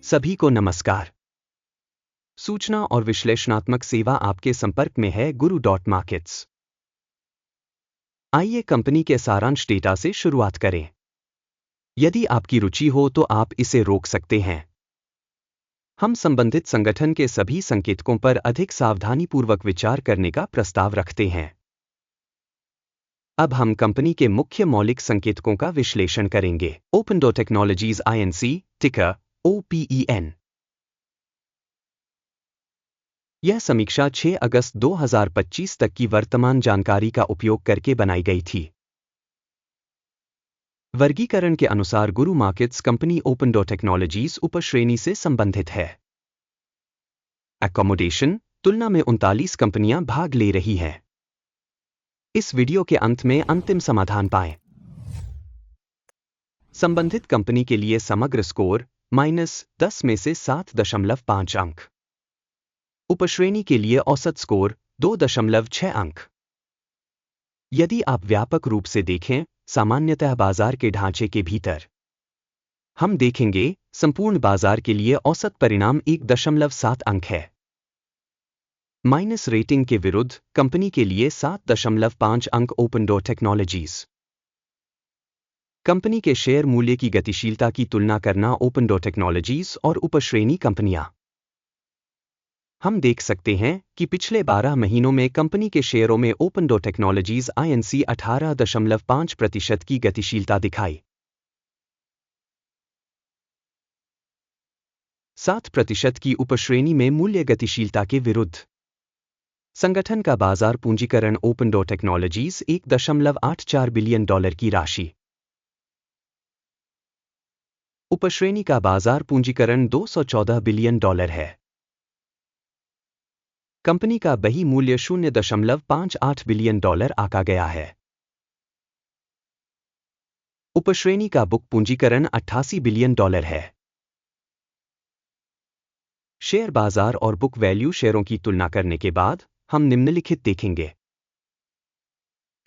सभी को नमस्कार। सूचना और विश्लेषणात्मक सेवा आपके संपर्क में है गुरु डॉट मार्केट्स। आइए कंपनी के सारांश डेटा से शुरुआत करें। यदि आपकी रुचि हो तो आप इसे रोक सकते हैं। हम संबंधित संगठन के सभी संकेतकों पर अधिक सावधानीपूर्वक विचार करने का प्रस्ताव रखते हैं। अब हम कंपनी के मुख्य मौलिक संकेतकों का विश्लेषण करेंगे। ओपनडोर टेक्नोलॉजीज INC, टिकर OPEN। यह समीक्षा 6 अगस्त 2025 तक की वर्तमान जानकारी का उपयोग करके बनाई गई थी। वर्गीकरण के अनुसार गुरु मार्केट्स कंपनी ओपनडोर टेक्नोलॉजीज उपश्रेणी से संबंधित है। एकोमोडेशन तुलना में 39 कंपनियां भाग ले रही हैं। इस वीडियो के अंत में अंतिम समाधान पाएं। संबंधित कंपनी के लिए समग्र स्कोर -10 में से 7.5 अंक। उपश्रेणी के लिए औसत स्कोर 2.6 अंक। यदि आप व्यापक रूप से देखें, सामान्यतः बाजार के ढांचे के भीतर, हम देखेंगे संपूर्ण बाजार के लिए औसत परिणाम 1.7 अंक है। माइनस रेटिंग के विरुद्ध कंपनी के लिए 7.5 अंक ओपनडोर टेक्नोलॉजीज। कंपनी के शेयर मूल्य की गतिशीलता की तुलना करना ओपनडोर टेक्नोलॉजीज और उपश्रेणी कंपनियां। हम देख सकते हैं कि पिछले 12 महीनों में कंपनी के शेयरों में ओपनडोर टेक्नोलॉजीज INC 18.5% की गतिशीलता दिखाई। 7% की उपश्रेणी में मूल्य गतिशीलता के विरुद्ध। संगठन का बाजार पूंजीकरण ओपनडोर टेक्नोलॉजीज $1.84 बिलियन की राशि। उपश्रेणी का बाजार पूंजीकरण $214 बिलियन है। कंपनी का बही मूल्य $0.58 बिलियन आका गया है। उपश्रेणी का बुक पूंजीकरण $88 बिलियन है। शेयर बाजार और बुक वैल्यू शेयरों की तुलना करने के बाद हम निम्नलिखित देखेंगे।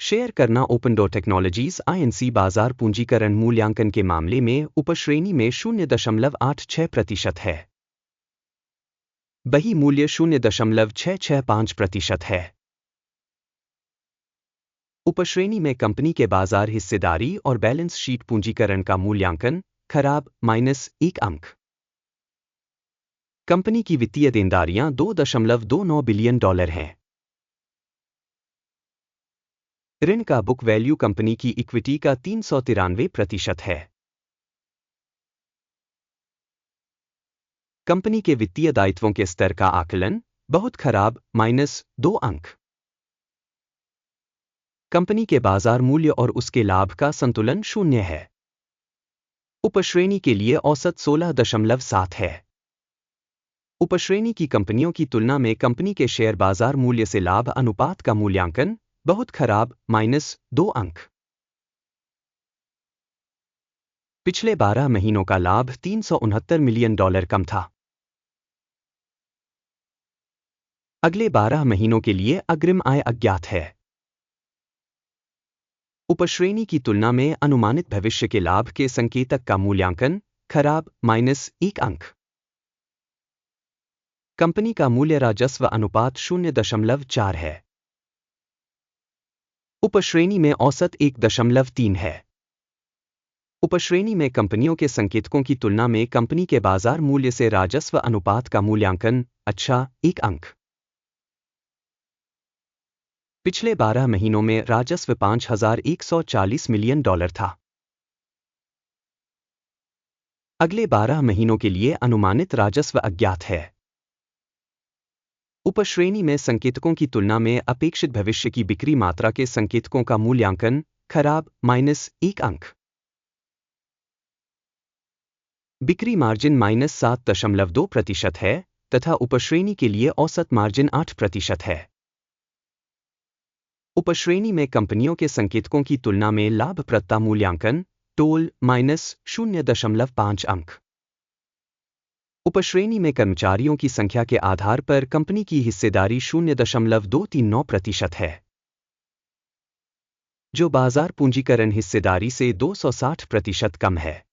शेयर करना ओपनडोर टेक्नोलॉजीज INC बाजार पूंजीकरण मूल्यांकन के मामले में उपश्रेणी में 0.86% है। बही मूल्य 0.665% है। उपश्रेणी में कंपनी के बाजार हिस्सेदारी और बैलेंस शीट पूंजीकरण का मूल्यांकन खराब -1 अंक। कंपनी की वित्तीय देनदारियां $2.29 बिलियन हैं। ऋण का बुक वैल्यू कंपनी की इक्विटी का 393% है। कंपनी के वित्तीय दायित्वों के स्तर का आकलन बहुत खराब -2 अंक। कंपनी के बाजार मूल्य और उसके लाभ का संतुलन 0 है। उपश्रेणी के लिए औसत 16.7 है। उपश्रेणी की कंपनियों की तुलना में कंपनी के शेयर बाजार मूल्य से लाभ अनुपात का मूल्यांकन बहुत खराब -2 अंक। पिछले 12 महीनों का लाभ $369 मिलियन कम था। अगले 12 महीनों के लिए अग्रिम आय अज्ञात है। उपश्रेणी की तुलना में अनुमानित भविष्य के लाभ के संकेतक का मूल्यांकन खराब -1 अंक। कंपनी का मूल्य राजस्व अनुपात 0.4 है। उपश्रेणी में औसत 1.3 है। उपश्रेणी में कंपनियों के संकेतकों की तुलना में कंपनी के बाजार मूल्य से राजस्व अनुपात का मूल्यांकन अच्छा 1 अंक। पिछले 12 महीनों में राजस्व $5,140 मिलियन था। अगले 12 महीनों के लिए अनुमानित राजस्व अज्ञात है। उपश्रेणी में संकेतकों की तुलना में अपेक्षित भविष्य की बिक्री मात्रा के संकेतकों का मूल्यांकन खराब -1 अंक। बिक्री मार्जिन -7.2% है तथा उपश्रेणी के लिए औसत मार्जिन 8% है। उपश्रेणी में कंपनियों के संकेतकों की तुलना में लाभप्रदता मूल्यांकन टोल -0.5 अंक। उपश्रेणी में कर्मचारियों की संख्या के आधार पर कंपनी की हिस्सेदारी 0.239% है, जो बाजार पूंजीकरण हिस्सेदारी से 260% कम है।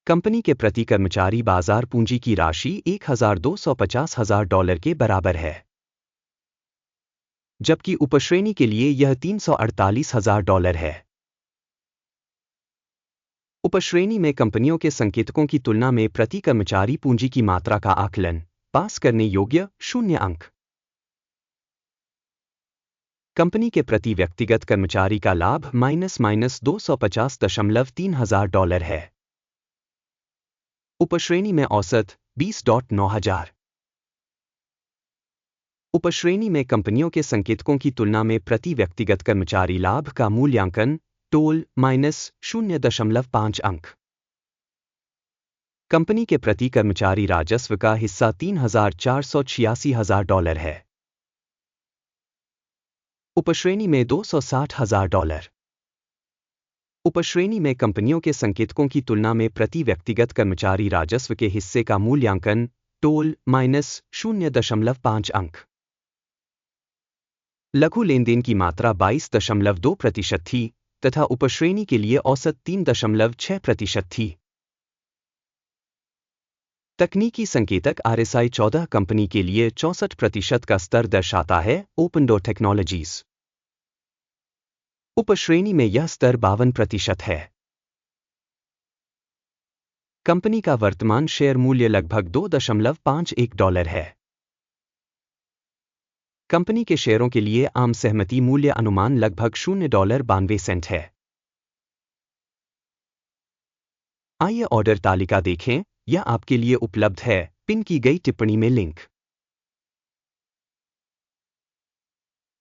कंपनी के प्रति कर्मचारी बाजार पूंजी की राशि $1,250,000 के बराबर है, जबकि उपश्रेणी के लिए यह $348,000 है। उपश्रेणी में कंपनियों के संकेतकों की तुलना में प्रति कर्मचारी पूंजी की मात्रा का आकलन, पास करने योग्य 0 अंक। कंपनी के प्रति व्यक्तिगत कर्मचारी का लाभ $-250,300 है। उपश्रेणी में औसत 20,900। उपश्रेणी में कंपनियों के संकेतकों की तुलना में प्रति व्यक्तिगत कर्मचारी लाभ का मूल्यांकन टोल -0.5 अंक। कंपनी के प्रति कर्मचारी राजस्व का हिस्सा $3,486,000 है। उपश्रेणी में $260,000। उपश्रेणी में कंपनियों के संकेतकों की तुलना में प्रति व्यक्तिगत कर्मचारी राजस्व के हिस्से का मूल्यांकन टोल -0.5 अंक। लघु लेनदेन की मात्रा 22.2% थी तथा उपश्रेणी के लिए औसत 3.6% थी। तकनीकी संकेतक RSI 14 कंपनी के लिए 64% का स्तर दर्शाता है। ओपनडोर टेक्नोलॉजीज उपश्रेणी में यह स्तर 52% है। कंपनी का वर्तमान शेयर मूल्य लगभग $2.51 है। कंपनी के शेयरों के लिए आम सहमति मूल्य अनुमान लगभग $0.92 है। आइए ऑर्डर तालिका देखें, यह आपके लिए उपलब्ध है, पिन की गई टिप्पणी में लिंक।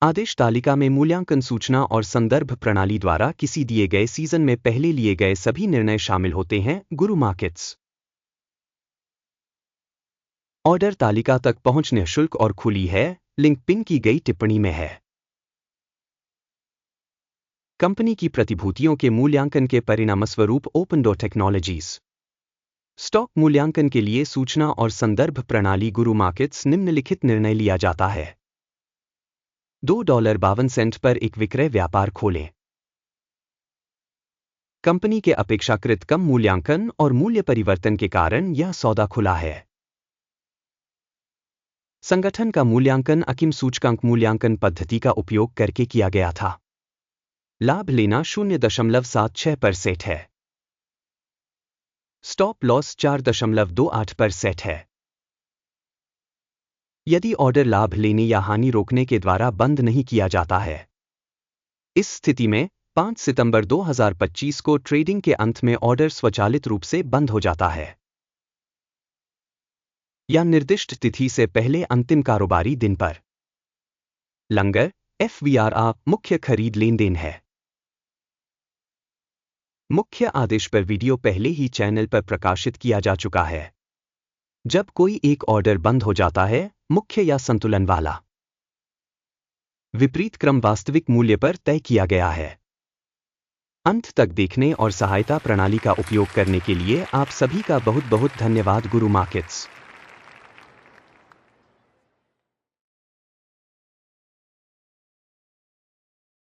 आदेश तालिका में मूल्यांकन सूचना और संदर्भ प्रणाली द्वारा किसी दिए गए सीजन में पहले लिए गए सभी निर्णय शामिल होते हैं। गुरु मार्केट्स ऑर्डर तालिका तक पहुंच निःशुल्क और खुली है, लिंक पिन की गई टिप्पणी में है। कंपनी की प्रतिभूतियों के मूल्यांकन के परिणामस्वरूप ओपनडोर टेक्नोलॉजीज स्टॉक मूल्यांकन के लिए सूचना और संदर्भ प्रणाली गुरु मार्केट्स निम्नलिखित निर्णय लिया जाता है। $2.52 पर एक विक्रय व्यापार खोलें। कंपनी के अपेक्षाकृत कम मूल्यांकन और मूल्य परिवर्तन के कारण यह सौदा खुला है। संगठन का मूल्यांकन अकीम सूचकांक मूल्यांकन पद्धति का उपयोग करके किया गया था। लाभ लेना 0.76% है। स्टॉप लॉस 4.28% है। यदि ऑर्डर लाभ लेने या हानि रोकने के द्वारा बंद नहीं किया जाता है, इस स्थिति में 5 सितंबर 2025 को ट्रेडिंग के अंत में ऑर्डर स्वचालित रूप से बंद हो जाता है या निर्दिष्ट तिथि से पहले अंतिम कारोबारी दिन पर। लंगर FVRA मुख्य खरीद लेनदेन है। मुख्य आदेश पर वीडियो पहले ही चैनल पर प्रकाशित किया जा चुका है। जब कोई एक ऑर्डर बंद हो जाता है, मुख्य या संतुलन वाला विपरीत क्रम वास्तविक मूल्य पर तय किया गया है। अंत तक देखने और सहायता प्रणाली का उपयोग करने के लिए आप सभी का बहुत बहुत धन्यवाद। गुरु मार्केट्स।